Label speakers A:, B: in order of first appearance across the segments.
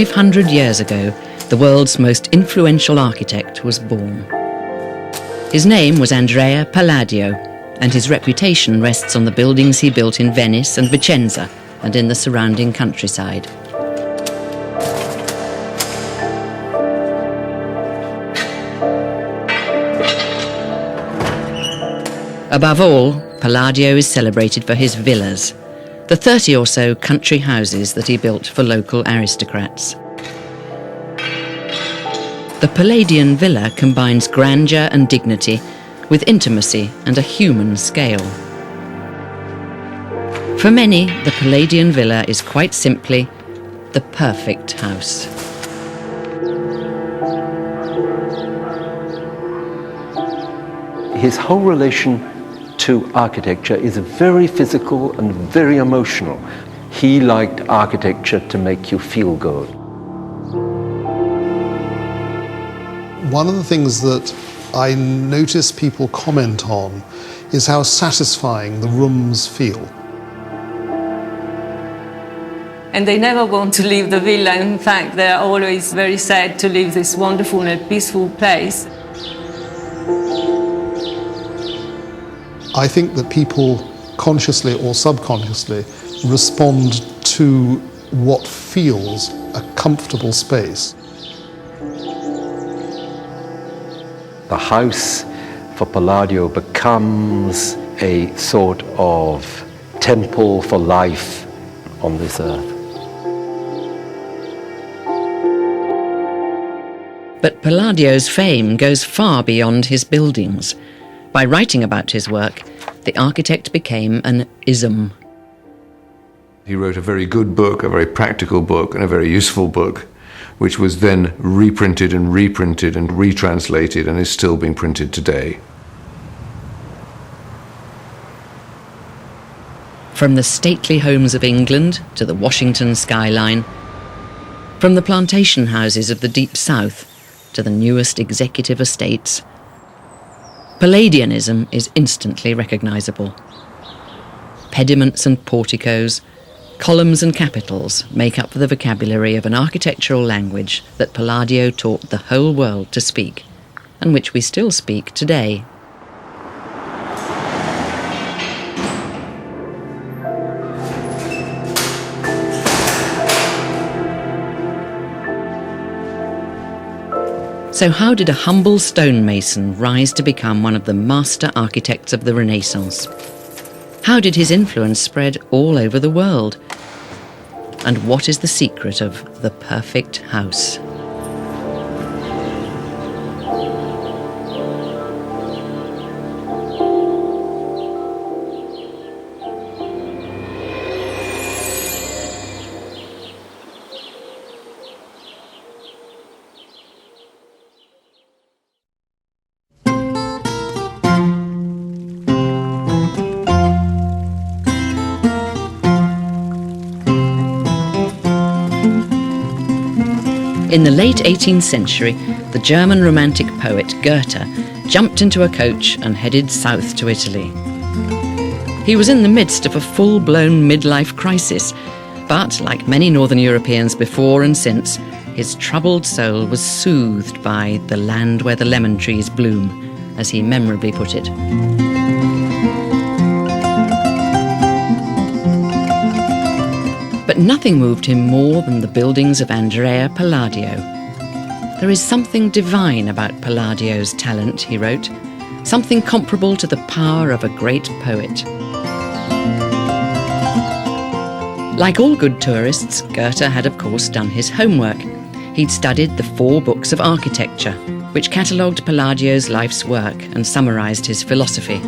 A: 500 years ago, the world's most influential architect was born. His name was Andrea Palladio, and his reputation rests on the buildings he built in Venice and Vicenza and in the surrounding countryside. Above all, Palladio is celebrated for his villas, the 30 or so country houses that he built for local aristocrats. The Palladian villa combines grandeur and dignity with intimacy and a human scale. For many, the Palladian villa is quite simply the perfect house.
B: His whole relation to architecture is very physical and very emotional. He liked architecture to make you feel good.
C: One of the things that I notice people comment on is how satisfying the rooms feel.
D: And they never want to leave the villa. In fact, they're always very sad to leave this wonderful and peaceful place.
C: I think that people consciously or subconsciously respond to what feels a comfortable space.
B: The house for Palladio becomes a sort of temple for life on this earth.
A: But Palladio's fame goes far beyond his buildings. By writing about his work, the architect became an ism.
E: He wrote a very good book, a very practical book, and a very useful book, which was then reprinted and retranslated and is still being printed today.
A: From the stately homes of England to the Washington skyline, from the plantation houses of the Deep South to the newest executive estates, Palladianism is instantly recognisable. Pediments and porticos, columns and capitals make up the vocabulary of an architectural language that Palladio taught the whole world to speak, and which we still speak today. So how did a humble stonemason rise to become one of the master architects of the Renaissance? How did his influence spread all over the world? And what is the secret of the perfect house? In the late 18th century, the German Romantic poet Goethe jumped into a coach and headed south to Italy. He was in the midst of a full-blown midlife crisis, but like many Northern Europeans before and since, his troubled soul was soothed by the land where the lemon trees bloom, as he memorably put it. But nothing moved him more than the buildings of Andrea Palladio. There is something divine about Palladio's talent, he wrote, something comparable to the power of a great poet. Like all good tourists, Goethe had of course done his homework. He'd studied the 4 books of architecture, which catalogued Palladio's life's work and summarised his philosophy.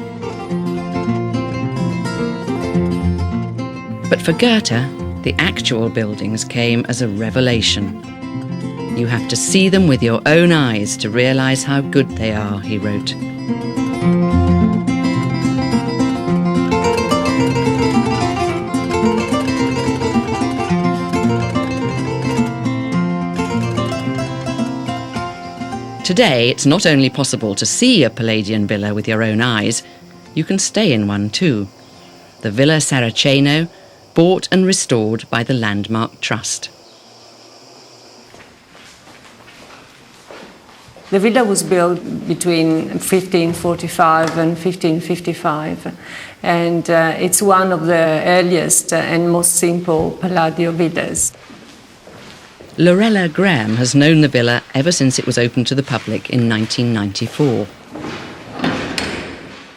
A: But for Goethe, the actual buildings came as a revelation. You have to see them with your own eyes to realise how good they are, he wrote. Today, it's not only possible to see a Palladian villa with your own eyes, you can stay in one too. The Villa Saraceno, bought and restored by the Landmark Trust.
D: The villa was built between 1545 and 1555, and it's one of the earliest and most simple Palladio villas.
A: Lorella Graham has known the villa ever since it was opened to the public in 1994.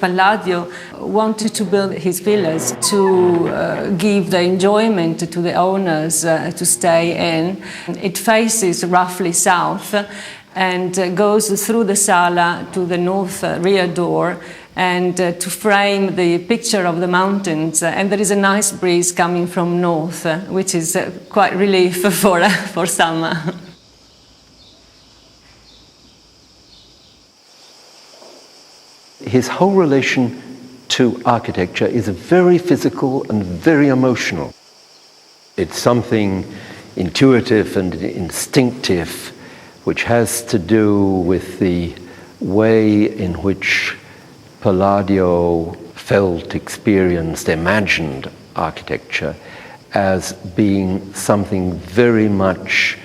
D: Palladio wanted to build his villas to give the enjoyment to the owners to stay in. It faces roughly south and goes through the sala to the north rear door, and to frame the picture of the mountains. And there is a nice breeze coming from north, which is quite relief for summer.
B: His whole relation to architecture is very physical and very emotional. It's something intuitive and instinctive, which has to do with the way in which Palladio felt, experienced, imagined architecture as being something very much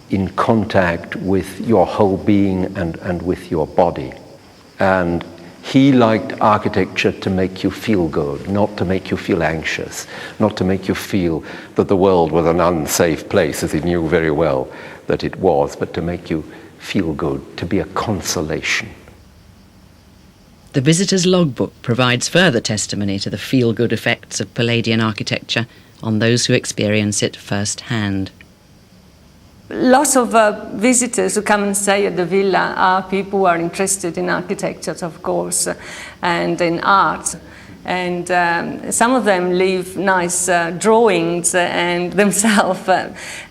B: in contact with your whole being and with your body. And he liked architecture to make you feel good, not to make you feel anxious, not to make you feel that the world was an unsafe place, as he knew very well that it was, but to make you feel good, to be a consolation.
A: The visitor's logbook provides further testimony to the feel-good effects of Palladian architecture on those who experience it firsthand.
D: Lots of visitors who come and stay at the villa are people who are interested in architecture, of course, and in art. And some of them leave nice drawings and themselves,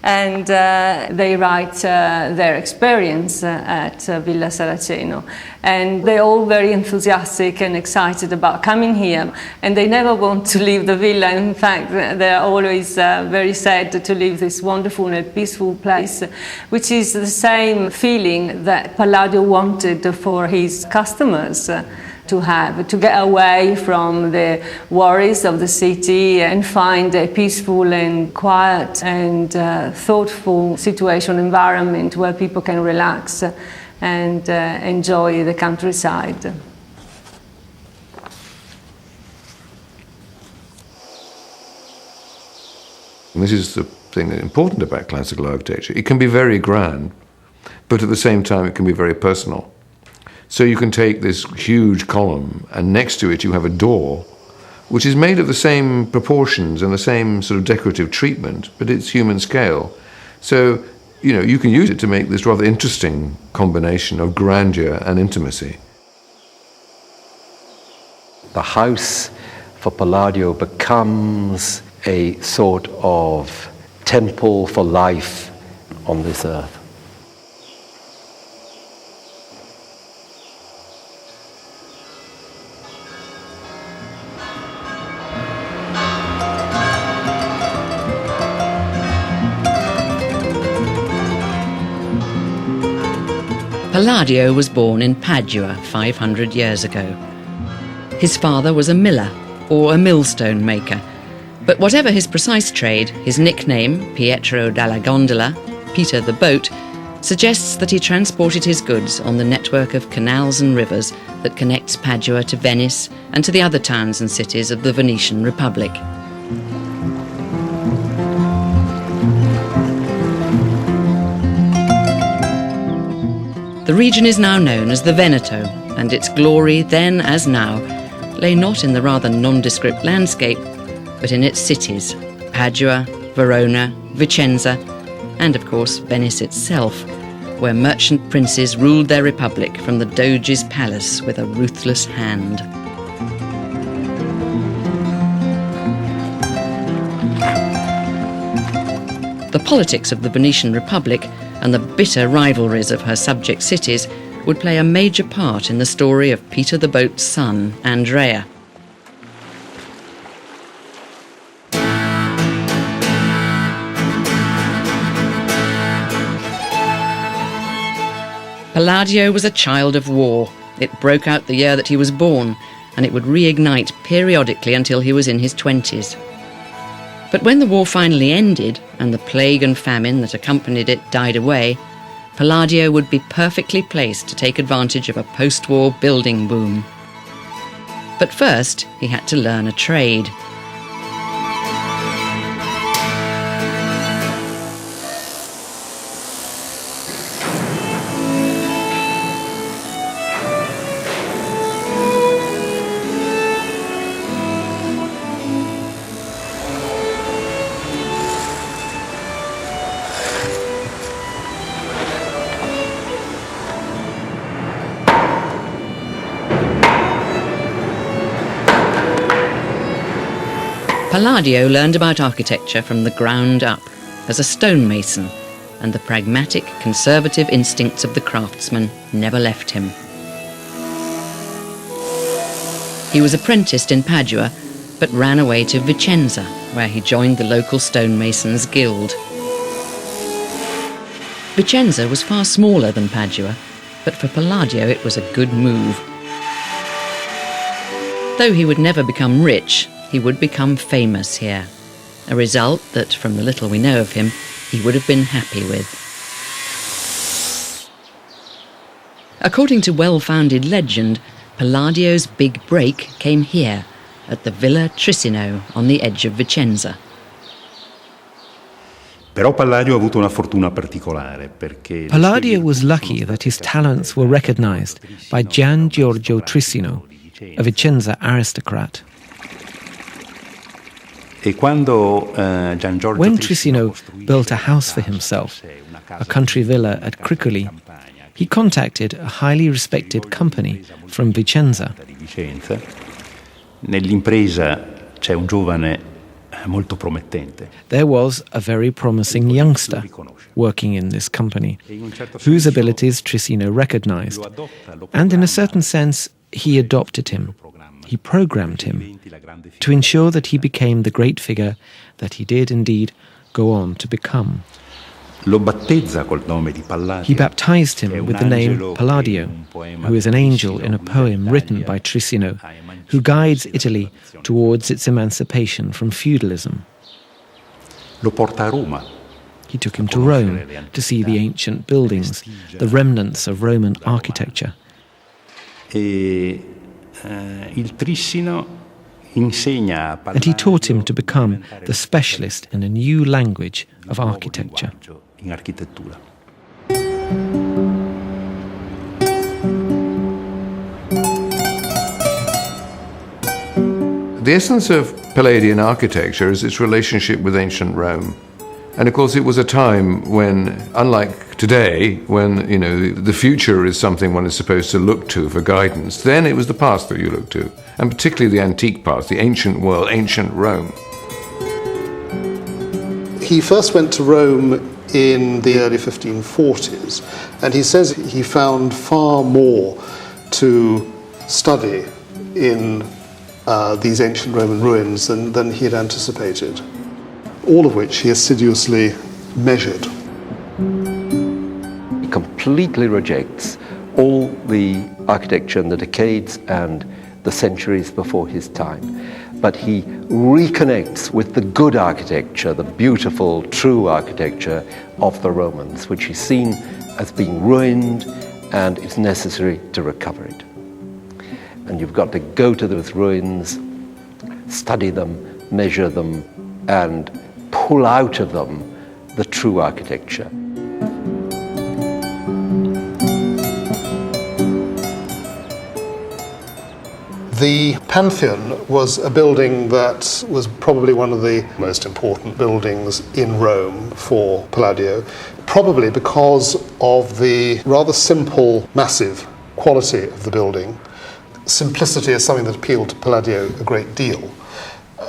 D: and they write their experience at Villa Saraceno. And they're all very enthusiastic and excited about coming here, and they never want to leave the villa. In fact, they're always very sad to leave this wonderful and peaceful place, which is the same feeling that Palladio wanted for his customers to have, to get away from the worries of the city and find a peaceful and quiet and thoughtful situation, environment where people can relax and enjoy the countryside.
E: And this is the thing that's important about classical architecture. It can be very grand, but at the same time it can be very personal. So you can take this huge column, and next to it you have a door, which is made of the same proportions and the same sort of decorative treatment, but it's human scale. So, you can use it to make this rather interesting combination of grandeur and intimacy.
B: The house for Palladio becomes a sort of temple for life on this earth.
A: Palladio was born in Padua 500 years ago. His father was a miller, or a millstone maker, but whatever his precise trade, his nickname, Pietro dalla Gondola, Peter the Boat, suggests that he transported his goods on the network of canals and rivers that connects Padua to Venice and to the other towns and cities of the Venetian Republic. The region is now known as the Veneto, and its glory, then as now, lay not in the rather nondescript landscape, but in its cities, Padua, Verona, Vicenza, and of course Venice itself, where merchant princes ruled their republic from the Doge's palace with a ruthless hand. The politics of the Venetian Republic and the bitter rivalries of her subject cities would play a major part in the story of Peter the Boat's son, Andrea. Palladio was a child of war. It broke out the year that he was born, and it would reignite periodically until he was in his 20s. But when the war finally ended, and the plague and famine that accompanied it died away, Palladio would be perfectly placed to take advantage of a post-war building boom. But first, he had to learn a trade. Palladio learned about architecture from the ground up as a stonemason, and the pragmatic, conservative instincts of the craftsman never left him. He was apprenticed in Padua, but ran away to Vicenza, where he joined the local stonemasons' guild. Vicenza was far smaller than Padua, but for Palladio it was a good move. Though he would never become rich, he would become famous here, a result that, from the little we know of him, he would have been happy with. According to well-founded legend, Palladio's big break came here, at the Villa Trissino on the edge of Vicenza.
F: Palladio
G: was lucky that his talents were recognized by Gian Giorgio Trissino, a Vicenza aristocrat. When Trissino built a house for himself, a country villa at Cricoli, he contacted a highly respected company from Vicenza. There was a very promising youngster working in this company, whose abilities Trissino recognized, and in a certain sense, he adopted him. He programmed him to ensure that he became the great figure that he did indeed go on to become. He baptized him with the name Palladio, who is an angel in a poem written by Trissino, who guides Italy towards its emancipation from feudalism. He took him to Rome to see the ancient buildings, the remnants of Roman architecture. And he taught him to become the specialist in a new language of architecture.
E: The essence of Palladian architecture is its relationship with ancient Rome. And of course it was a time when, unlike today, when, the future is something one is supposed to look to for guidance, then it was the past that you looked to, and particularly the antique past, the ancient world, ancient Rome.
C: He first went to Rome in the early 1540s, and he says he found far more to study in these ancient Roman ruins than he had anticipated, all of which he assiduously measured.
B: He completely rejects all the architecture in the decades and the centuries before his time, but he reconnects with the good architecture, the beautiful, true architecture of the Romans, which he's seen as being ruined, and it's necessary to recover it. And you've got to go to those ruins, study them, measure them, and pull out of them the true architecture.
C: The Pantheon was a building that was probably one of the most important buildings in Rome for Palladio, probably because of the rather simple, massive quality of the building. Simplicity is something that appealed to Palladio a great deal,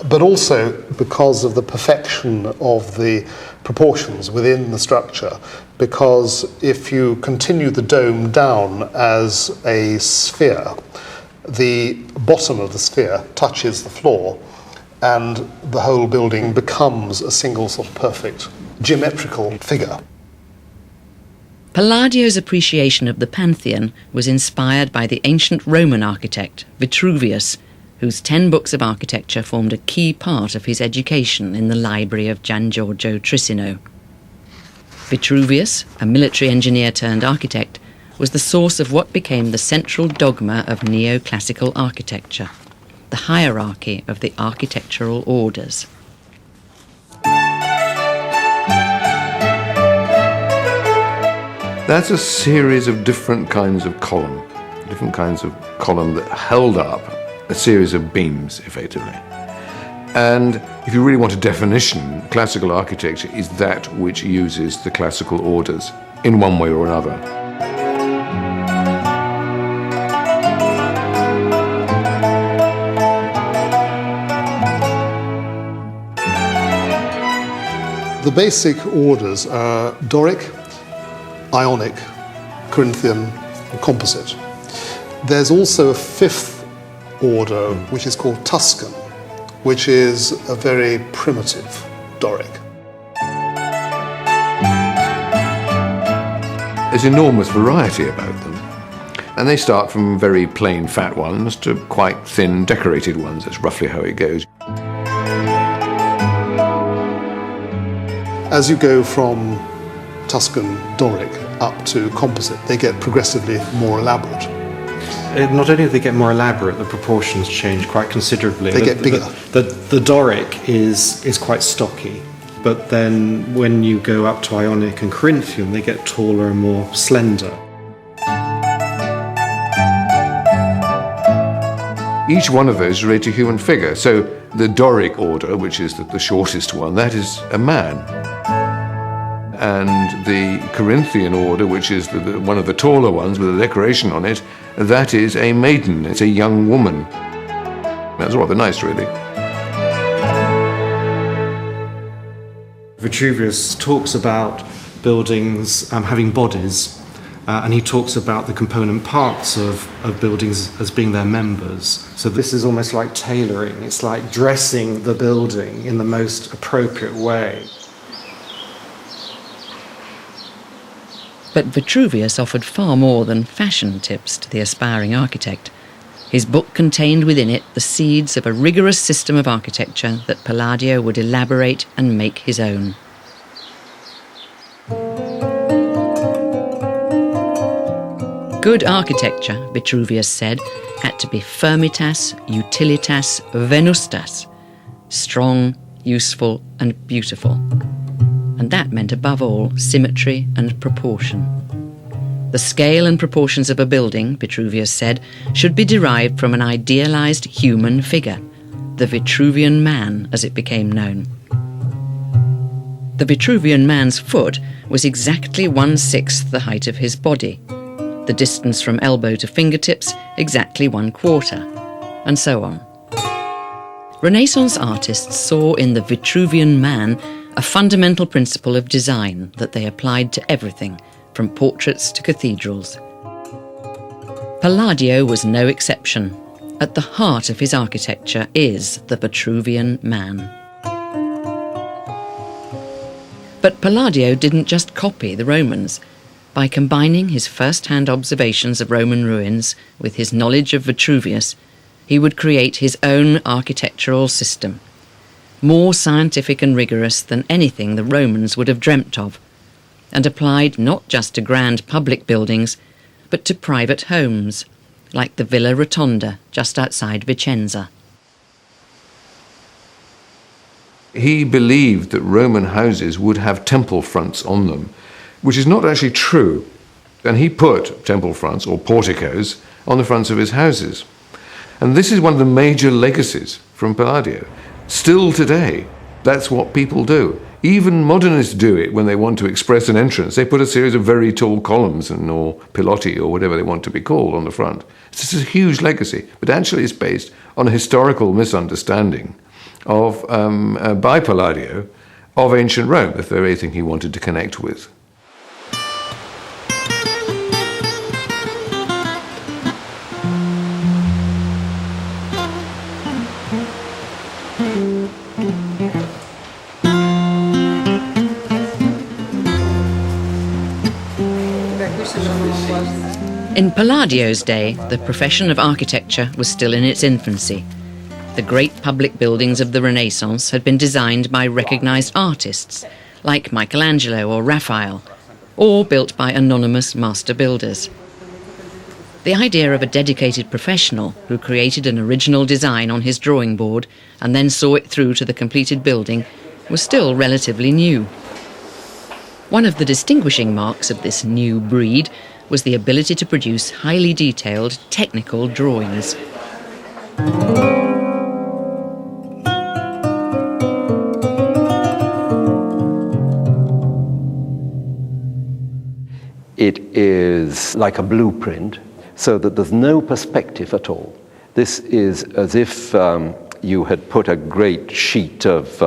C: but also because of the perfection of the proportions within the structure, because if you continue the dome down as a sphere, the bottom of the sphere touches the floor, and the whole building becomes a single sort of perfect geometrical figure.
A: Palladio's appreciation of the Pantheon was inspired by the ancient Roman architect Vitruvius, whose 10 books of architecture formed a key part of his education in the library of Gian Giorgio Trissino. Vitruvius, a military engineer turned architect, was the source of what became the central dogma of neoclassical architecture, the hierarchy of the architectural orders.
E: That's a series of different kinds of column that held up a series of beams, effectively. And if you really want a definition, classical architecture is that which uses the classical orders in one way or another.
C: The basic orders are Doric, Ionic, Corinthian, and Composite. There's also a fifth order, which is called Tuscan, which is a very primitive Doric.
E: There's enormous variety about them. And they start from very plain fat ones to quite thin decorated ones. That's roughly how it goes.
C: As you go from Tuscan Doric up to Composite, they get progressively more elaborate.
F: Not only do they get more elaborate, the proportions change quite considerably.
C: They get bigger.
F: The Doric is quite stocky, but then when you go up to Ionic and Corinthian, they get taller and more slender.
E: Each one of those relates to a human figure. So the Doric order, which is the shortest one, that is a man. And the Corinthian order, which is one of the taller ones with a decoration on it, that is a maiden, it's a young woman. That's rather nice, really.
F: Vitruvius talks about buildings having bodies, and he talks about the component parts of buildings as being their members. So this is almost like tailoring. It's like dressing the building in the most appropriate way.
A: But Vitruvius offered far more than fashion tips to the aspiring architect. His book contained within it the seeds of a rigorous system of architecture that Palladio would elaborate and make his own. Good architecture, Vitruvius said, had to be firmitas, utilitas, venustas, strong, useful and beautiful. And that meant above all symmetry and proportion. The scale and proportions of a building, Vitruvius said, should be derived from an idealized human figure, the Vitruvian man as it became known. The Vitruvian man's foot was exactly 1/6 the height of his body, the distance from elbow to fingertips exactly 1/4, and so on. Renaissance artists saw in the Vitruvian man a fundamental principle of design that they applied to everything, from portraits to cathedrals. Palladio was no exception. At the heart of his architecture is the Vitruvian man. But Palladio didn't just copy the Romans. By combining his first-hand observations of Roman ruins with his knowledge of Vitruvius, he would create his own architectural system, more scientific and rigorous than anything the Romans would have dreamt of, and applied not just to grand public buildings, but to private homes, like the Villa Rotonda just outside Vicenza.
E: He believed that Roman houses would have temple fronts on them, which is not actually true. And he put temple fronts, or porticos, on the fronts of his houses. And this is one of the major legacies from Palladio. Still today, that's what people do. Even modernists do it when they want to express an entrance. They put a series of very tall columns or pilotti or whatever they want to be called on the front. This is a huge legacy, but actually it's based on a historical misunderstanding of by Palladio of ancient Rome, the very thing he wanted to connect with.
A: In Palladio's day, the profession of architecture was still in its infancy. The great public buildings of the Renaissance had been designed by recognized artists, like Michelangelo or Raphael, or built by anonymous master builders. The idea of a dedicated professional who created an original design on his drawing board and then saw it through to the completed building was still relatively new. One of the distinguishing marks of this new breed was the ability to produce highly detailed technical drawings.
B: It is like a blueprint, so that there's no perspective at all. This is as if you had put a great sheet of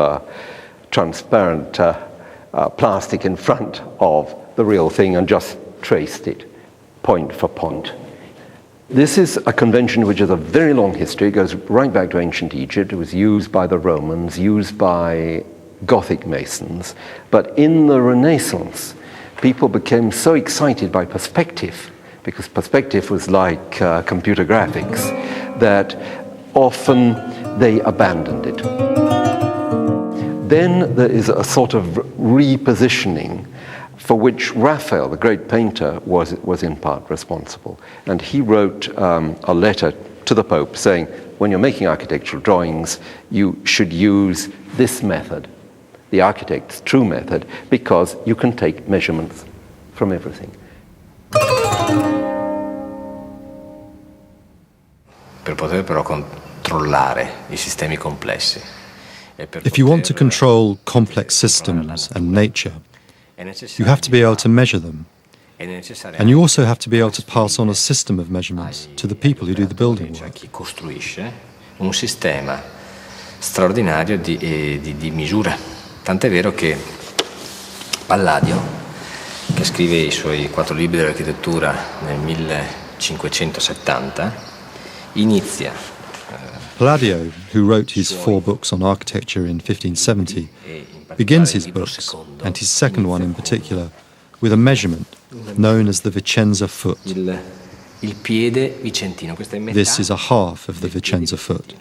B: transparent plastic in front of the real thing and just traced it, point for point. This is a convention which has a very long history. It goes right back to ancient Egypt. It was used by the Romans, used by Gothic masons. But in the Renaissance, people became so excited by perspective, because perspective was like computer graphics, that often they abandoned it. Then there is a sort of repositioning for which Raphael, the great painter, was in part responsible. And he wrote a letter to the Pope saying, when you're making architectural drawings, you should use this method, the architect's true method, because you can take measurements from everything.
H: Per poter però controllare I sistemi complessi.
I: If you want to control complex systems and nature, you have to be able to measure them. And you also have to be able to pass on a system of measurements to the people who do the building work.
H: Chi costruisce un sistema straordinario di misura. Tant'è vero che Palladio, che scrive I suoi 4 libri dell'architettura nel 1570, inizia.
I: Palladio, who wrote his 4 books on architecture in 1570, begins his books, and his second one in particular, with a measurement known as the Vicenza foot.
H: Il piede vicentino. Questa è metà.
I: This is a half of the Vicenza foot.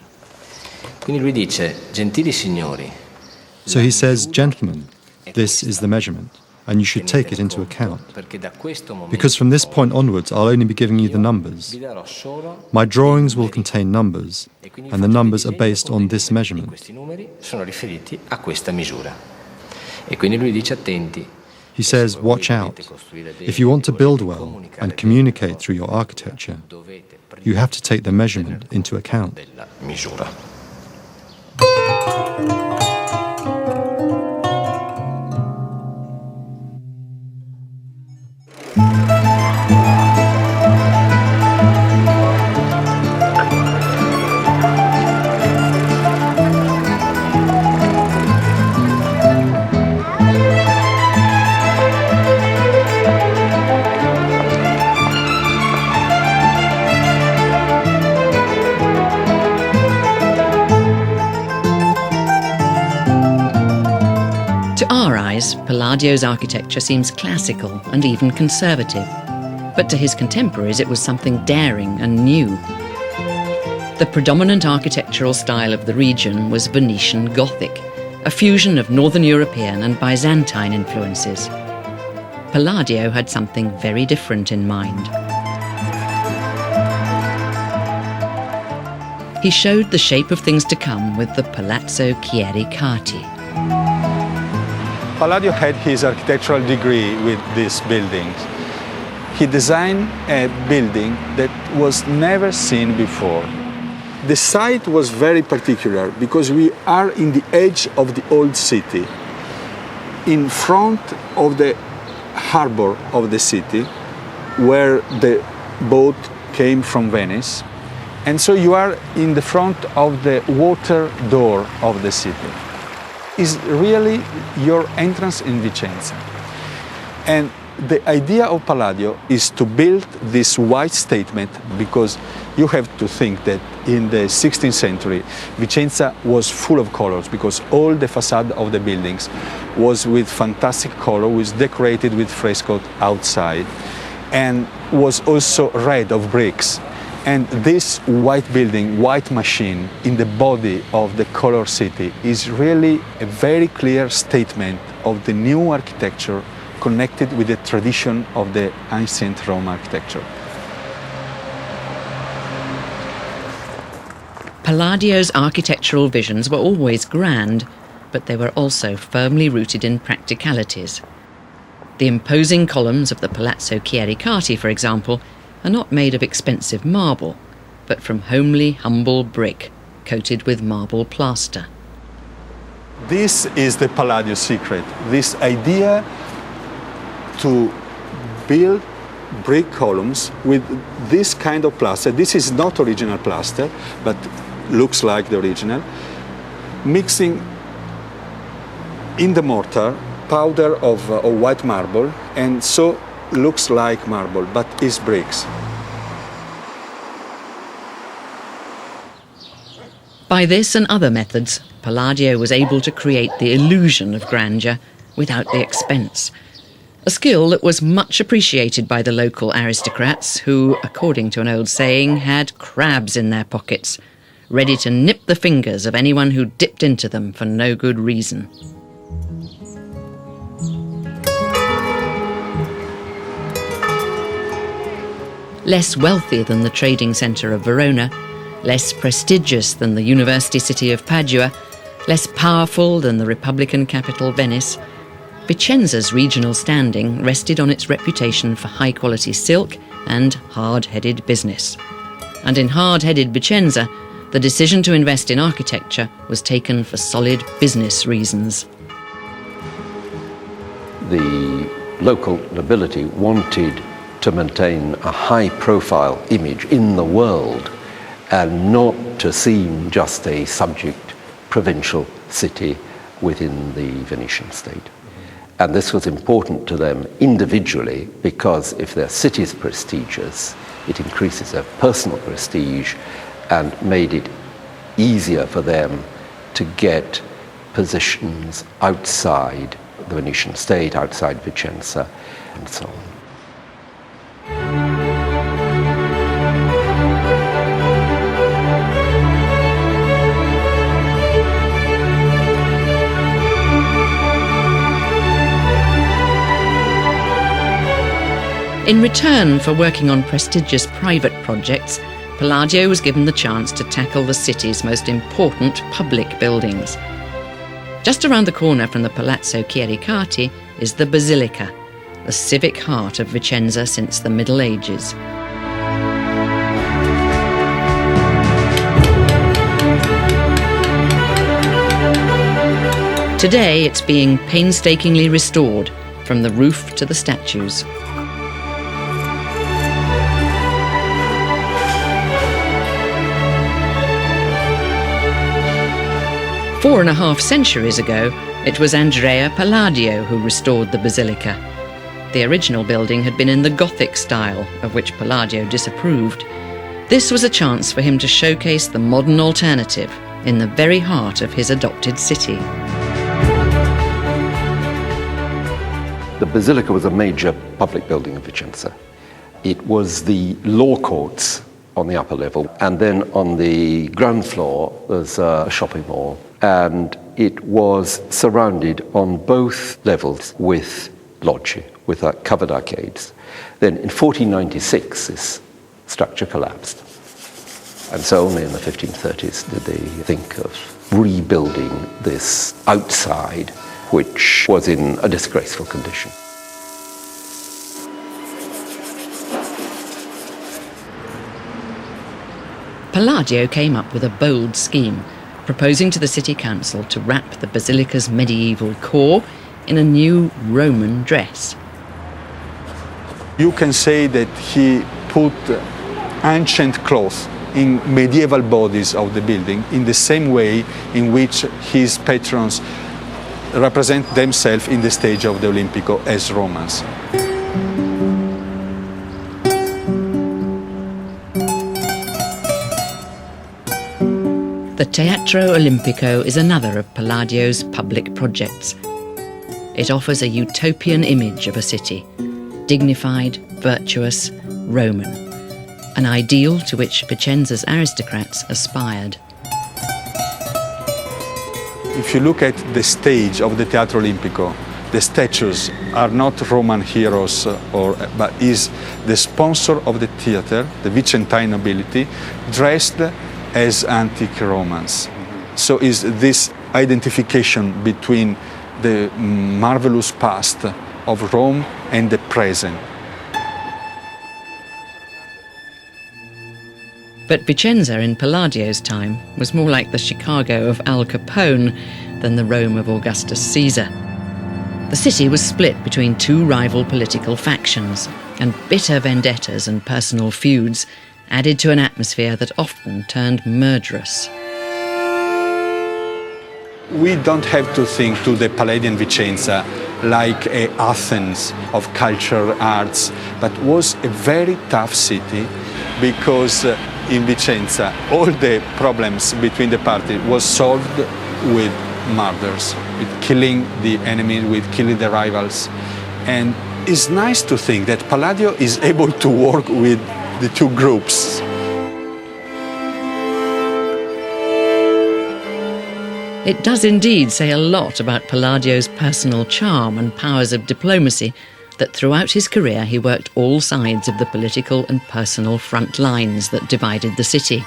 H: Quindi lui dice, gentili signori.
I: So he says, gentlemen, this is the measurement, and you should take it into account. Because from this point onwards, I'll only be giving you the numbers. My drawings will contain numbers, and the numbers are based on this measurement. He says, watch out. If you want to build well and communicate through your architecture, you have to take the measurement into account.
A: Palladio's architecture seems classical and even conservative, but to his contemporaries it was something daring and new. The predominant architectural style of the region was Venetian Gothic, a fusion of Northern European and Byzantine influences. Palladio had something very different in mind. He showed the shape of things to come with the Palazzo Chiericati.
J: Palladio had his architectural degree with these buildings. He designed a building that was never seen before. The site was very particular because we are in the edge of the old city, in front of the harbor of the city, where the boat came from Venice. And so you are in the front of the water door of the city. Is really your entrance in Vicenza. And the idea of Palladio is to build this white statement, because you have to think that in the 16th century, Vicenza was full of colors, because all the facade of the buildings was with fantastic color, was decorated with fresco outside, and was also red of bricks. And this white building, white machine in the body of the color city is really a very clear statement of the new architecture connected with the tradition of the ancient Rome architecture.
A: Palladio's architectural visions were always grand, but they were also firmly rooted in practicalities. The imposing columns of the Palazzo Chiericati, for example, are not made of expensive marble, but from homely, humble brick coated with marble plaster.
J: This is the Palladio secret, this idea to build brick columns with this kind of plaster. This is not original plaster, but looks like the original, mixing in the mortar powder of white marble, and so looks like marble, but is bricks.
A: By this and other methods, Palladio was able to create the illusion of grandeur without the expense. A skill that was much appreciated by the local aristocrats who, according to an old saying, had crabs in their pockets, ready to nip the fingers of anyone who dipped into them for no good reason. Less wealthy than the trading centre of Verona, less prestigious than the university city of Padua, less powerful than the Republican capital Venice, Vicenza's regional standing rested on its reputation for high-quality silk and hard-headed business. And in hard-headed Vicenza, the decision to invest in architecture was taken for solid business reasons.
B: The local nobility wanted to maintain a high-profile image in the world and not to seem just a subject provincial city within the Venetian state. And this was important to them individually because if their city is prestigious, it increases their personal prestige and made it easier for them to get positions outside the Venetian state, outside Vicenza, and so on.
A: In return for working on prestigious private projects, Palladio was given the chance to tackle the city's most important public buildings. Just around the corner from the Palazzo Chiericati is the Basilica, the civic heart of Vicenza since the Middle Ages. Today it's being painstakingly restored, from the roof to the statues. Four and a half centuries ago, it was Andrea Palladio who restored the basilica. The original building had been in the Gothic style, of which Palladio disapproved. This was a chance for him to showcase the modern alternative in the very heart of his adopted city.
B: The basilica was a major public building in Vicenza. It was the law courts on the upper level, and then on the ground floor was a shopping mall. And it was surrounded on both levels with loggie, with covered arcades. Then in 1496, this structure collapsed. And so only in the 1530s did they think of rebuilding this outside, which was in a disgraceful condition.
A: Palladio came up with a bold scheme, proposing to the city council to wrap the basilica's medieval core in a new Roman dress.
J: You can say that he put ancient cloth in medieval bodies of the building in the same way in which his patrons represent themselves in the stage of the Olimpico as Romans.
A: The Teatro Olimpico is another of Palladio's public projects. It offers a utopian image of a city, dignified, virtuous, Roman. an ideal to which Vicenza's aristocrats aspired.
J: If you look at the stage of the Teatro Olimpico, the statues are not Roman heroes, but is the sponsor of the theater, the Vicentine nobility, dressed as antique Romans. So is this identification between the marvelous past of Rome and the present.
A: But Vicenza in Palladio's time was more like the Chicago of Al Capone than the Rome of Augustus Caesar. The city was split between two rival political factions, and bitter vendettas and personal feuds added to an atmosphere that often turned murderous.
J: We don't have to think to the Palladian Vicenza like a Athens of culture, arts, but was a very tough city because in Vicenza all the problems between the parties was solved with murders, with killing the enemy, with killing the rivals. And it's nice to think that Palladio is able to work with the two groups.
A: It does indeed say a lot about Palladio's personal charm and powers of diplomacy that throughout his career he worked all sides of the political and personal front lines that divided the city.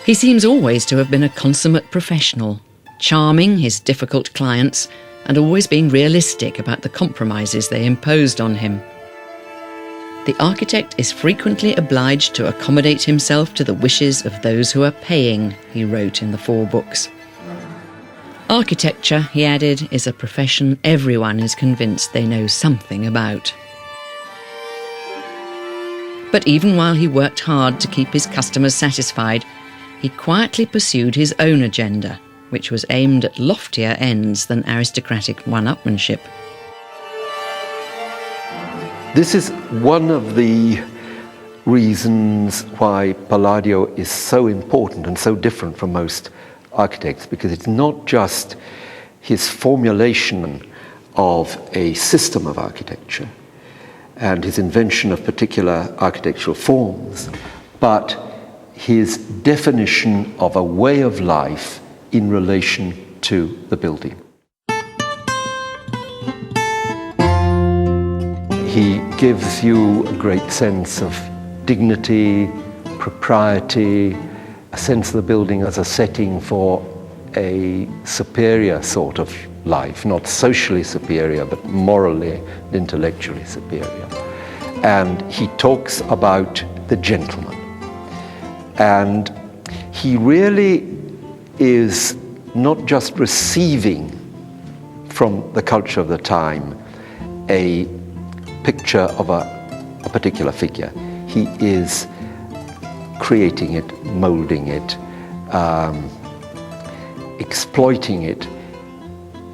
A: He seems always to have been a consummate professional, charming his difficult clients and always being realistic about the compromises they imposed on him. The architect is frequently obliged to accommodate himself to the wishes of those who are paying, he wrote in the 4 books. Architecture, he added, is a profession everyone is convinced they know something about. But even while he worked hard to keep his customers satisfied, he quietly pursued his own agenda, which was aimed at loftier ends than aristocratic one-upmanship.
B: This is one of the reasons why Palladio is so important and so different from most architects, because it's not just his formulation of a system of architecture and his invention of particular architectural forms, but his definition of a way of life in relation to the building. He gives you a great sense of dignity, propriety, a sense of the building as a setting for a superior sort of life, not socially superior, but morally and intellectually superior. And he talks about the gentleman. And he really is not just receiving from the culture of the time a picture of a particular figure. He is creating it, molding it, exploiting it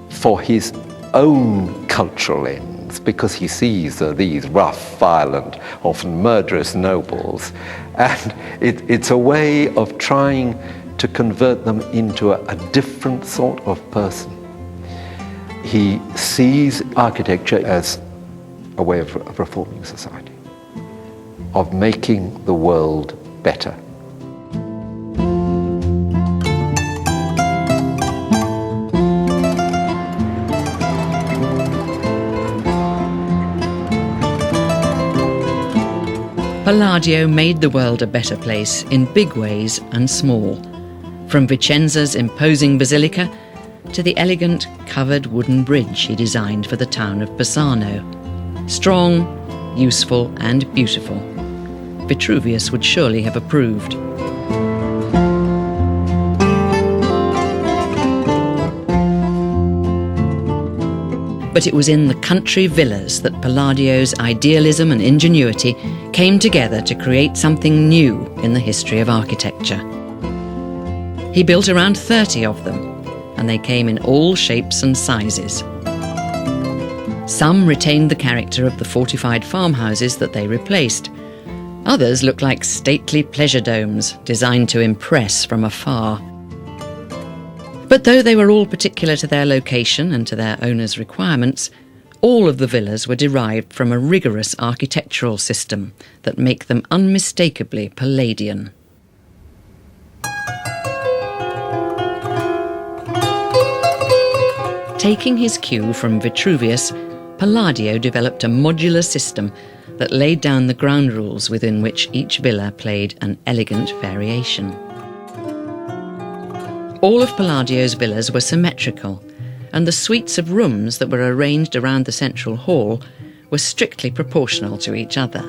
B: for his own cultural ends, because he sees these rough, violent, often murderous nobles, and it's a way of trying to convert them into a different sort of person. He sees architecture as a way of reforming society, of making the world better.
A: Palladio made the world a better place in big ways and small, from Vicenza's imposing basilica to the elegant covered wooden bridge he designed for the town of Bassano. Strong, useful and beautiful. Vitruvius would surely have approved. But it was in the country villas that Palladio's idealism and ingenuity came together to create something new in the history of architecture. He built around 30 of them, and they came in all shapes and sizes. Some retained the character of the fortified farmhouses that they replaced. Others looked like stately pleasure domes designed to impress from afar. But though they were all particular to their location and to their owners' requirements, All of the villas were derived from a rigorous architectural system that make them unmistakably Palladian. Taking his cue from Vitruvius, Palladio developed a modular system that laid down the ground rules within which each villa played an elegant variation. All of Palladio's villas were symmetrical, and the suites of rooms that were arranged around the central hall were strictly proportional to each other.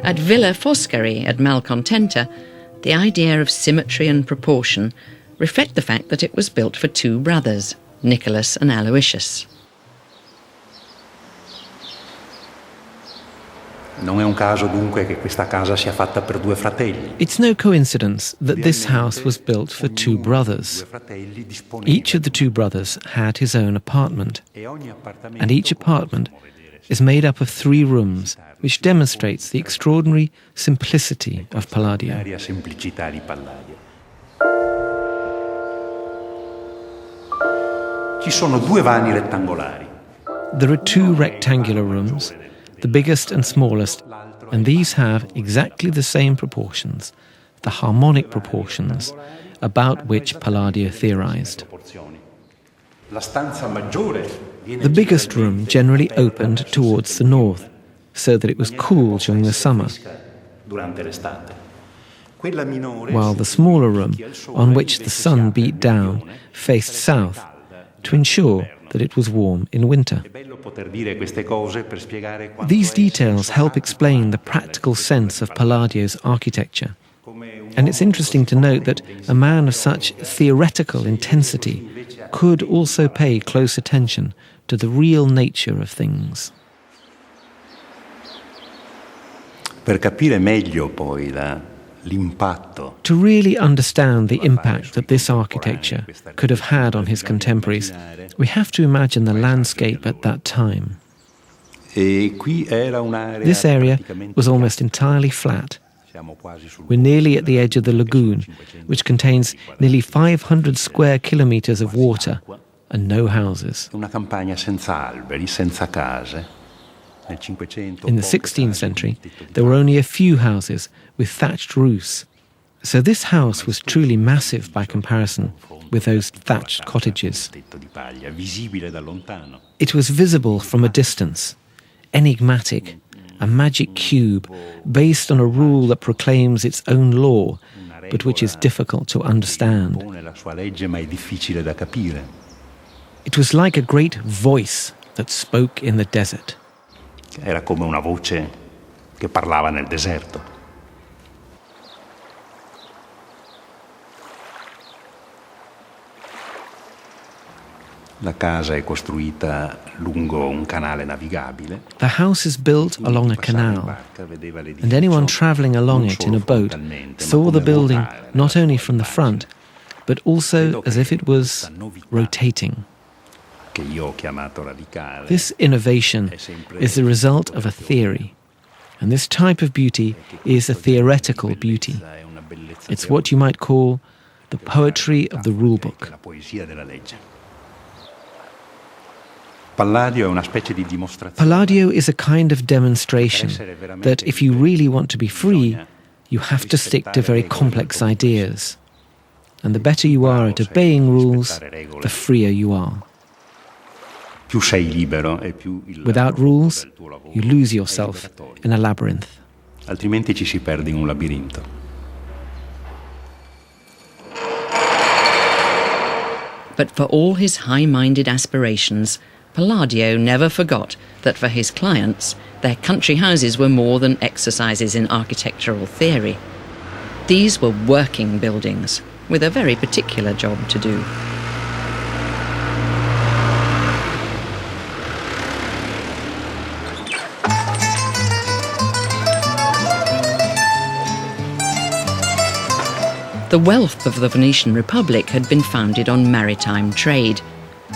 A: At Villa Foscari at Malcontenta, the idea of symmetry and proportion reflect the fact that it was built for two brothers, Nicholas and Aloysius.
G: It's no coincidence that this house was built for two brothers. Each of the two brothers had his own apartment, and each apartment is made up of 3 rooms, which demonstrates the extraordinary simplicity of Palladio. There are 2 rectangular rooms, the biggest and smallest, and these have exactly the same proportions, the harmonic proportions, about which Palladio theorized. The biggest room generally opened towards the north, so that it was cool during the summer, while the smaller room, on which the sun beat down, faced south, to ensure that it was warm in winter. These details help explain the practical sense of Palladio's architecture. And it's interesting to note that a man of such theoretical intensity could also pay close attention to the real nature of things. To really understand the impact that this architecture could have had on his contemporaries, we have to imagine the landscape at that time. This area was almost entirely flat. We're nearly at the edge of the lagoon, which contains nearly 500 square kilometers of water and no houses. In the 16th century, there were only a few houses with thatched roofs. So this house was truly massive by comparison with those thatched cottages. It was visible from a distance, enigmatic, a magic cube based on a rule that proclaims its own law, but which is difficult to understand. It was like a great voice that spoke in the desert.
K: Era come una voce che parlava nel deserto. La casa è costruita lungo un canale navigabile.
G: The house is built along a canal, and anyone travelling along it in a boat saw the building not only from the front, but also as if it was rotating. This innovation is the result of a theory, and this type of beauty is a theoretical beauty. It's what you might call the poetry of the rulebook. Palladio is a kind of demonstration that if you really want to be free, you have to stick to very complex ideas. And the better you are at obeying rules, the freer you are. Without rules, you lose yourself in a labyrinth.
K: Altrimenti ci si perde in un labirinto.
A: But for all his high-minded aspirations, Palladio never forgot that for his clients, their country houses were more than exercises in architectural theory. These were working buildings, with a very particular job to do. The wealth of the Venetian Republic had been founded on maritime trade,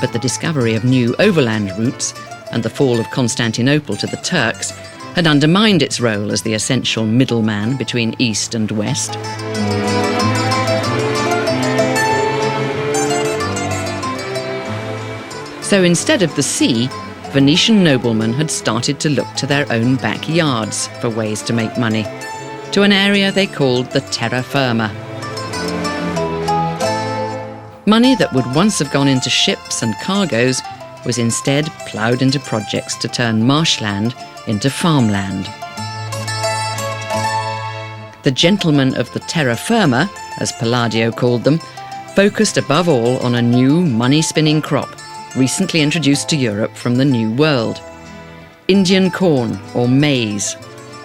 A: but the discovery of new overland routes and the fall of Constantinople to the Turks had undermined its role as the essential middleman between East and West. So instead of the sea, Venetian noblemen had started to look to their own backyards for ways to make money, to an area they called the terra firma. Money that would once have gone into ships and cargoes was instead ploughed into projects to turn marshland into farmland. The gentlemen of the terra firma, as Palladio called them, focused above all on a new money-spinning crop recently introduced to Europe from the New World. Indian corn, or maize,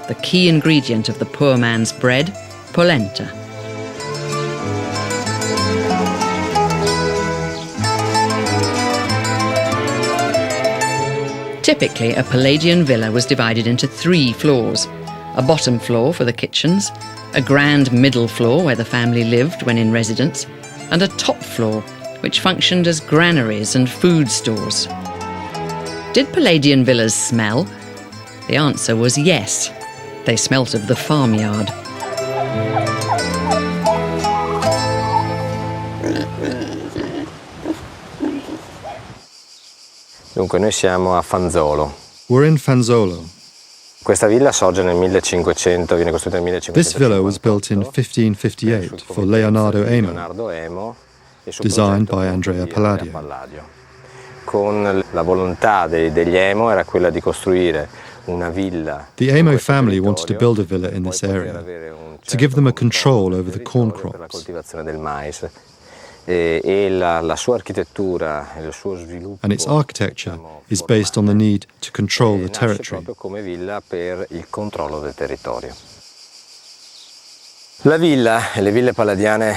A: the key ingredient of the poor man's bread, polenta. Typically, a Palladian villa was divided into 3 floors: a bottom floor for the kitchens, a grand middle floor where the family lived when in residence, and a top floor which functioned as granaries and food stores. Did Palladian villas smell? The answer was yes. They smelt of the farmyard.
H: Dunque, noi siamo a Fanzolo.
I: We're in Fanzolo.
H: Questa villa sorge nel 1500, viene costruita nel 1500.
I: This villa was built in 1558 for Leonardo Emo, designed by Andrea Palladio.
H: Con la volontà degli Emo era quella di costruire una villa.
I: The Emo family wanted to build a villa in this area to give them a control over the corn crops. And its architecture is based on the need to control the territory.
H: La villa, e le ville palladiane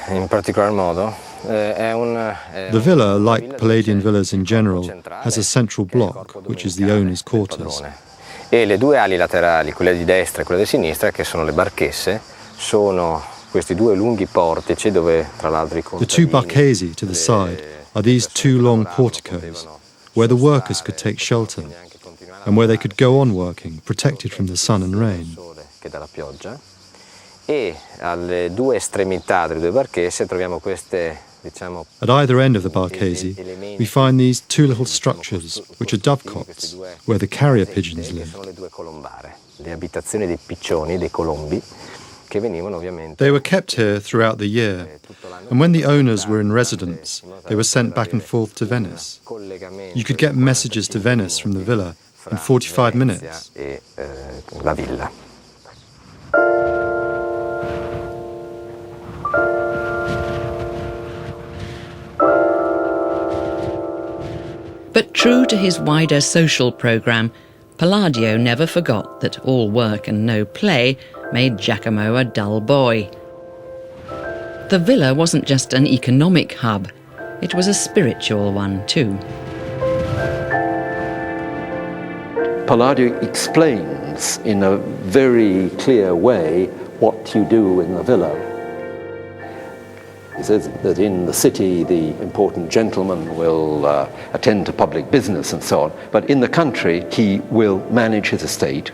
H: in particolar modo,
I: the villa, like Palladian villas in general, has a central block, which is the owner's quarters.
H: E le 2 ali laterali, quella di destra e quella di sinistra, che sono le barchesse, sono questi 2 lunghi portici dove tra l'altro i contadini.
I: The 2 barchesi to the side are these 2 long porticos, where the workers could take shelter, and where they could go on working, protected from the sun and rain.
H: E alle 2 estremità delle 2 barchesse troviamo queste, diciamo.
I: At either end of the barchesi, we find these 2 little structures, which are dovecots, where the carrier pigeons live.
H: Sono le 2 colombare, le abitazioni dei piccioni, dei colombi, che venivano ovviamente.
I: They were kept here throughout the year, and when the owners were in residence, they were sent back and forth to Venice. You could get messages to Venice from the villa in 45 minutes.
H: E la villa.
A: But true to his wider social programme, Palladio never forgot that all work and no play made Giacomo a dull boy. The villa wasn't just an economic hub, it was a spiritual one too.
B: Palladio explains in a very clear way what you do in the villa. He says that in the city the important gentleman will attend to public business and so on, but in the country he will manage his estate,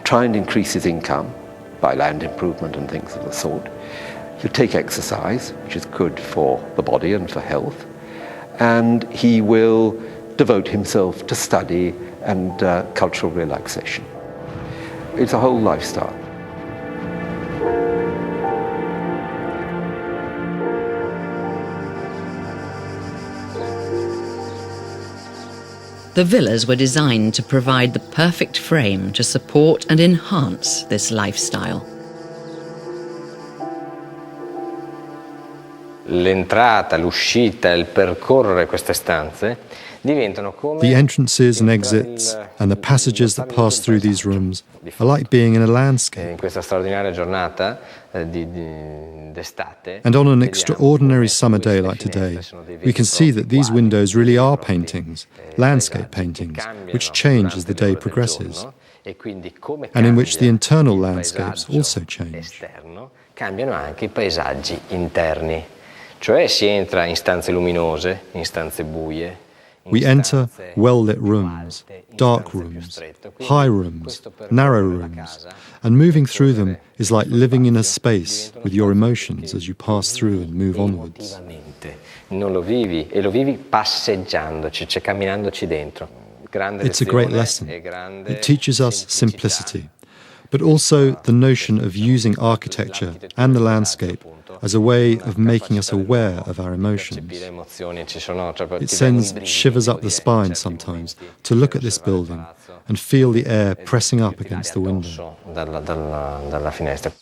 B: try and increase his income by land improvement and things of the sort. He'll take exercise, which is good for the body and for health, and he will devote himself to study and cultural relaxation. It's a whole lifestyle.
A: The villas were designed to provide the perfect frame to support and enhance this lifestyle.
H: L'entrata, l'uscita, il percorrere queste stanze diventano come.
I: The entrances and exits and the passages that pass through these rooms are like being in a landscape.
H: In questa straordinaria giornata d'estate.
I: And on an extraordinary summer day like today, we can see that these windows really are paintings, landscape paintings, which change as the day progresses, and in which the internal landscapes also change.
H: Cambiano anche i paesaggi interni, cioè si entra in stanze luminose, in stanze buie.
I: We enter well-lit rooms, dark rooms, high rooms, narrow rooms, and moving through them is like living in a space with your emotions as you pass through and move onwards.
B: Non lo vivi, e lo vivi passeggiandoci, cioè camminandoci dentro.
I: It's a great lesson. It teaches us simplicity, but also the notion of using architecture and the landscape as a way of making us aware of our emotions. It sends shivers up the spine sometimes to look at this building and feel the air pressing up against the window.
B: Dalla finestra.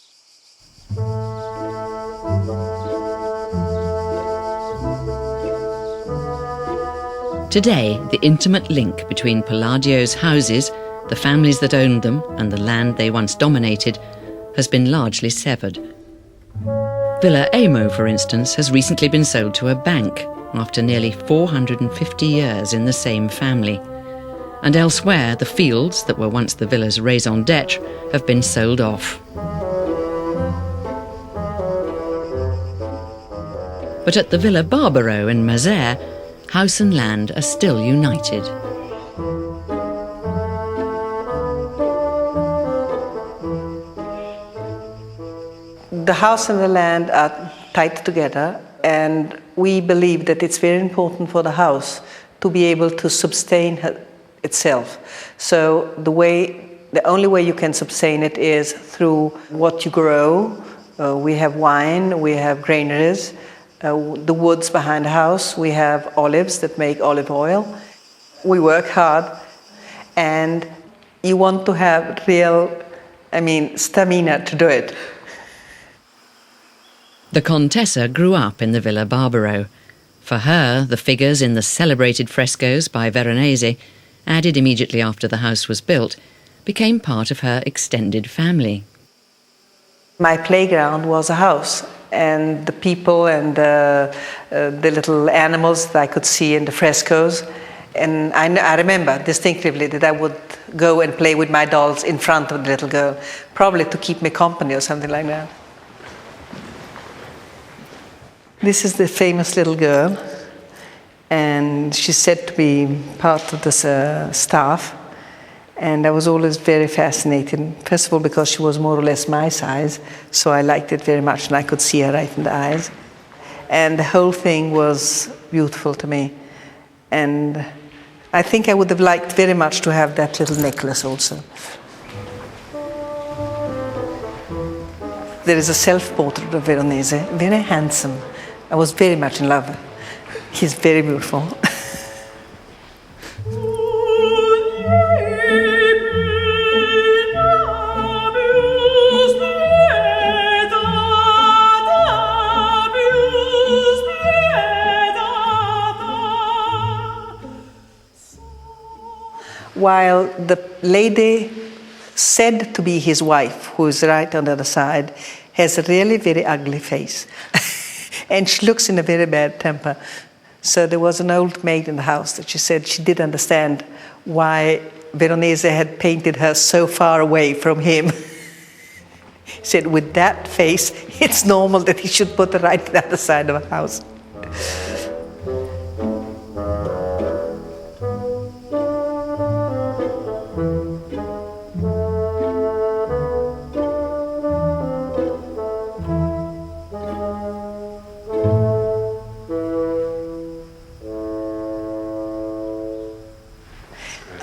A: Today, the intimate link between Palladio's houses, the families that owned them, and the land they once dominated has been largely severed. Villa Amo, for instance, has recently been sold to a bank after nearly 450 years in the same family. And elsewhere, the fields that were once the villa's raison d'etre have been sold off. But at the Villa Barbaro in Mazères, house and land are still united.
L: The house and the land are tied together, and we believe that it's very important for the house to be able to sustain itself. So the only way you can sustain it is through what you grow. We have wine, we have granaries, the woods behind the house, we have olives that make olive oil. We work hard, and you want to have real, stamina to do it.
A: The Contessa grew up in the Villa Barbaro. For her, the figures in the celebrated frescoes by Veronese, added immediately after the house was built, became part of her extended family.
L: My playground was a house, and the people and the little animals that I could see in the frescoes. And I remember distinctively that I would go and play with my dolls in front of the little girl, probably to keep me company or something like that. This is the famous little girl, and she's said to be part of this staff. And I was always very fascinated, first of all because she was more or less my size, so I liked it very much, and I could see her right in the eyes. And the whole thing was beautiful to me. And I think I would have liked very much to have that little necklace also. There is a self-portrait of Veronese, very handsome. I was very much in love. He's very beautiful. While the lady said to be his wife, who is right on the other side, has a really very ugly face. And she looks in a very bad temper. So there was an old maid in the house that she said she did understand why Veronese had painted her so far away from him. He said, with that face, it's normal that he should put her right on the other side of the house.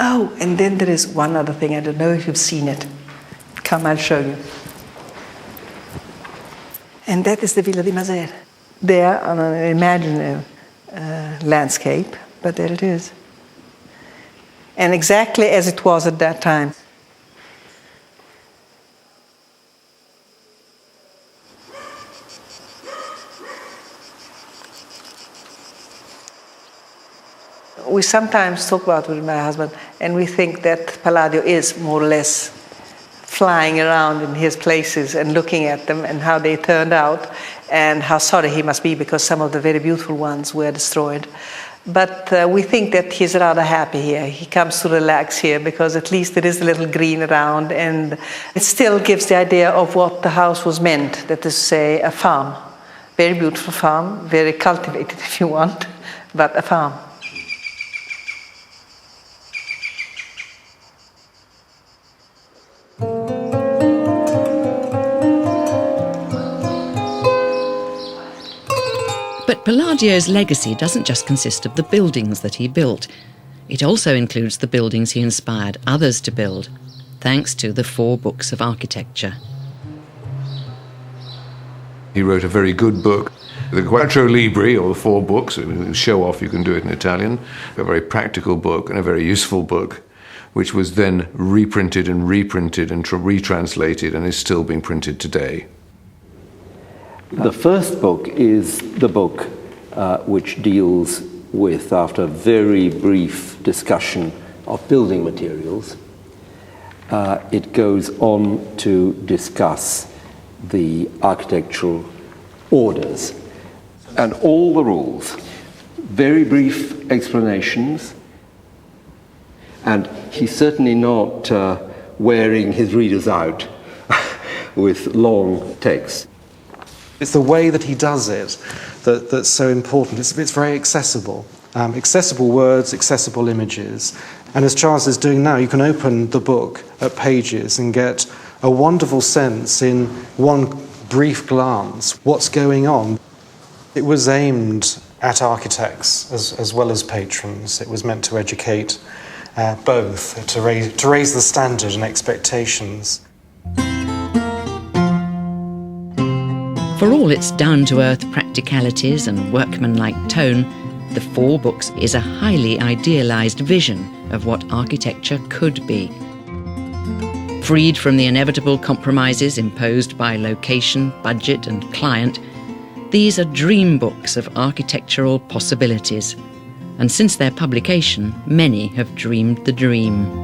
L: Oh, and then there is one other thing. I don't know if you've seen it. Come, I'll show you. And that is the Villa di Mazères. There on an imaginary landscape, but there it is. And exactly as it was at that time. We sometimes talk about it with my husband, and we think that Palladio is more or less flying around in his places and looking at them and how they turned out, and how sorry he must be because some of the very beautiful ones were destroyed. But we think that he's rather happy here. He comes to relax here because at least there is a little green around, and it still gives the idea of what the house was meant, that is, say, a farm. Very beautiful farm, very cultivated if you want, but a farm.
A: Palladio's legacy doesn't just consist of the buildings that he built. It also includes the buildings he inspired others to build, thanks to the 4 books of architecture.
E: He wrote a very good book, the Quattro Libri, or the 4 books. Show off, you can do it in Italian. A very practical book and a very useful book, which was then reprinted and retranslated and is still being printed today.
B: The first book is the book which deals with, after a very brief discussion of building materials, it goes on to discuss the architectural orders and all the rules. Very brief explanations, and he's certainly not wearing his readers out with long text.
F: It's the way that he does it that's so important. It's very accessible. Accessible words, accessible images. And as Charles is doing now, you can open the book at pages and get a wonderful sense in one brief glance what's going on. It was aimed at architects as well as patrons. It was meant to educate both, to raise the standard and expectations.
A: For all its down-to-earth practicalities and workmanlike tone, the 4 books is a highly idealised vision of what architecture could be. Freed from the inevitable compromises imposed by location, budget and client, these are dream books of architectural possibilities. And since their publication, many have dreamed the dream.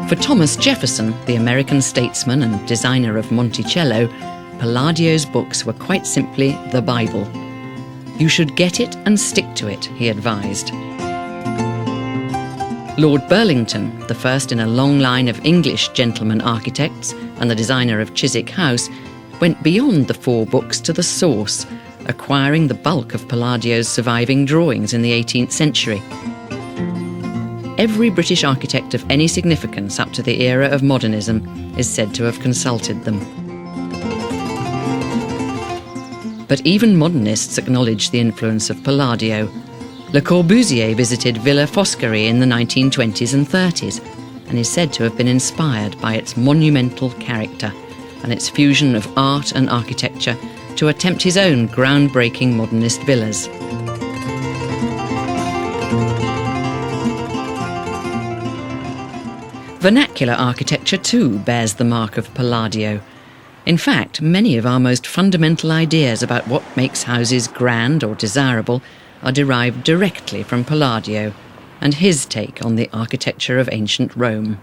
A: For Thomas Jefferson, the American statesman and designer of Monticello, Palladio's books were quite simply the Bible. You should get it and stick to it, he advised. Lord Burlington, the first in a long line of English gentleman architects and the designer of Chiswick House, went beyond the 4 books to the source, acquiring the bulk of Palladio's surviving drawings in the 18th century. Every British architect of any significance up to the era of modernism is said to have consulted them. But even modernists acknowledge the influence of Palladio. Le Corbusier visited Villa Foscari in the 1920s and 30s and is said to have been inspired by its monumental character and its fusion of art and architecture to attempt his own groundbreaking modernist villas. Vernacular architecture too bears the mark of Palladio. In fact, many of our most fundamental ideas about what makes houses grand or desirable are derived directly from Palladio and his take on the architecture of ancient Rome.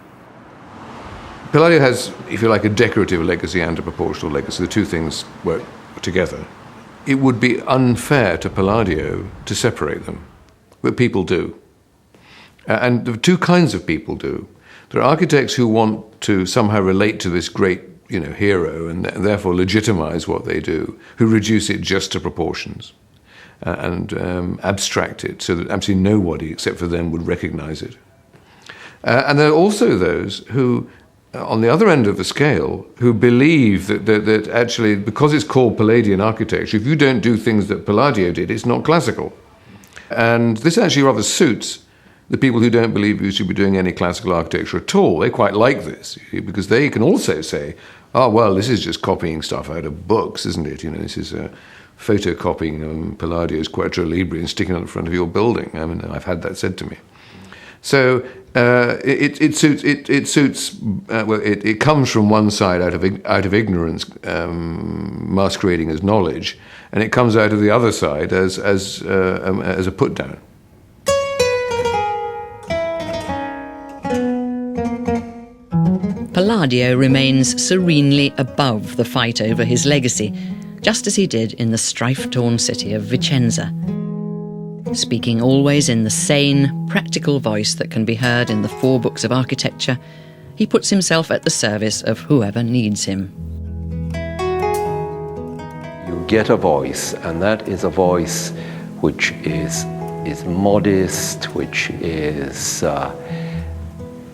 E: Palladio has, if you like, a decorative legacy and a proportional legacy. The 2 things work together. It would be unfair to Palladio to separate them, but people do. And the 2 kinds of people do. There are architects who want to somehow relate to this great, hero and therefore legitimize what they do, who reduce it just to proportions and abstract it so that absolutely nobody except for them would recognize it. And there are also those who, on the other end of the scale, who believe that actually, because it's called Palladian architecture, if you don't do things that Palladio did, it's not classical. And this actually rather suits the people who don't believe you should be doing any classical architecture at all. They quite like this, because they can also say, oh, well, this is just copying stuff out of books, isn't it? This is photocopying Palladio's Quattro Libri and sticking it in front of your building. I mean, I've had that said to me. So It suits. Well, it comes from one side out of ignorance, masquerading as knowledge, and it comes out of the other side as a put down.
A: Palladio remains serenely above the fight over his legacy, just as he did in the strife-torn city of Vicenza. Speaking always in the sane, practical voice that can be heard in the 4 books of architecture, he puts himself at the service of whoever needs him.
B: You get a voice, and that is a voice which is modest, which is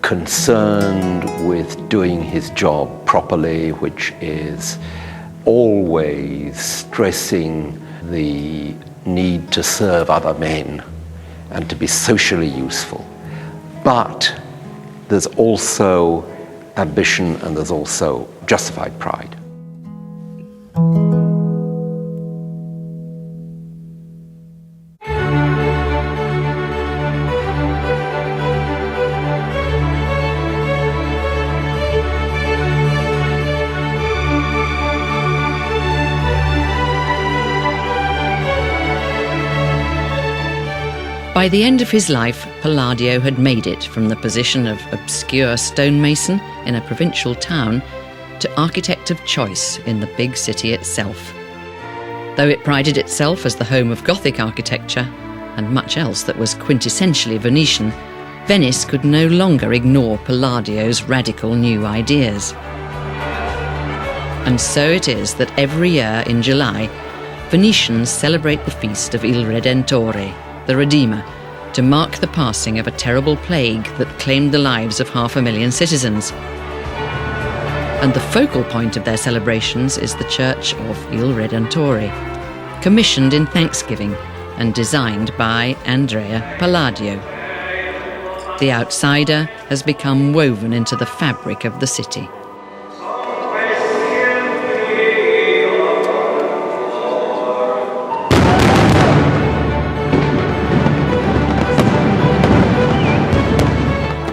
B: concerned with doing his job properly, which is always stressing the need to serve other men and to be socially useful. But there's also ambition and there's also justified pride.
A: By the end of his life, Palladio had made it from the position of obscure stonemason in a provincial town to architect of choice in the big city itself. Though it prided itself as the home of Gothic architecture and much else that was quintessentially Venetian, Venice could no longer ignore Palladio's radical new ideas. And so it is that every year in July, Venetians celebrate the feast of Il Redentore, the Redeemer, to mark the passing of a terrible plague that claimed the lives of 500,000 citizens. And the focal point of their celebrations is the church of Il Redentore, commissioned in thanksgiving and designed by Andrea Palladio. The outsider has become woven into the fabric of the city.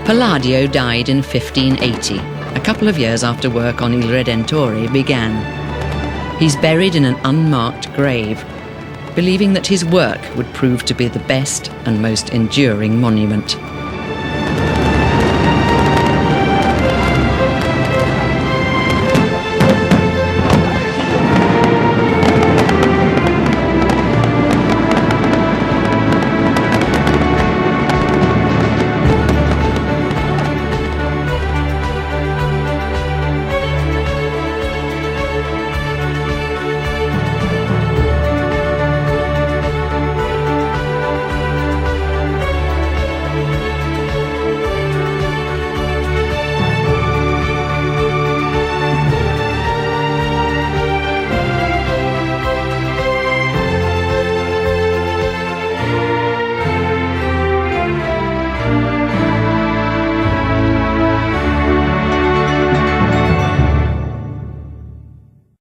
A: Palladio died in 1580, a couple of years after work on Il Redentore began. He's buried in an unmarked grave, believing that his work would prove to be the best and most enduring monument.